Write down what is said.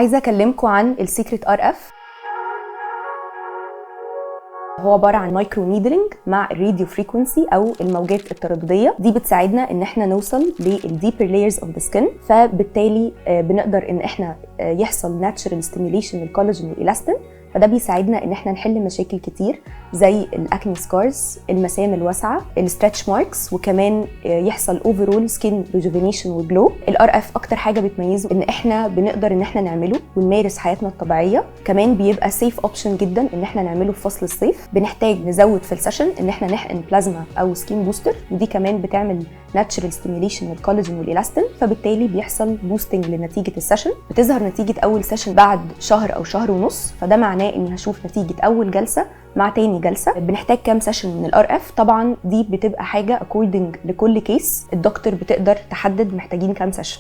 عايزه اكلمكم عن السيكريت ار اف. هو عباره عن مايكرو نيدلينج مع الراديو فريكونسي او الموجات التردديه. دي بتساعدنا ان احنا نوصل للديبر لايرز اوف ذا سكين، فبالتالي بنقدر ان احنا يحصل ناتشرال ستيميوليشن للكولاجين والالاستين، فده بيساعدنا ان احنا نحل مشاكل كتير زي الاكني سكارز، المسام الواسعه، الستريتش ماركس، وكمان يحصل اوفرول سكين ريجوفينيشن وجلو. الار اف اكتر حاجه بتميزه ان احنا بنقدر ان احنا نعمله ونمارس حياتنا الطبيعيه. كمان بيبقى سيف اوبشن جدا ان احنا نعمله في فصل الصيف. بنحتاج نزود في السيشن ان احنا نحقن بلازما او سكين بوستر، ودي كمان بتعمل ناتشرال ستيميوليشن للكولاجين والالاستين، فبالتالي بيحصل بوستنج لنتيجه السيشن. بتظهر نتيجه اول سيشن بعد شهر او شهر ونص، فده معناه اني هشوف نتيجه اول جلسه مع تاني جلسه. بنحتاج كام سيشن من الار اف؟ طبعا دي بتبقى حاجه اكوردنج لكل كيس، الدكتور بتقدر تحدد محتاجين كام سيشن.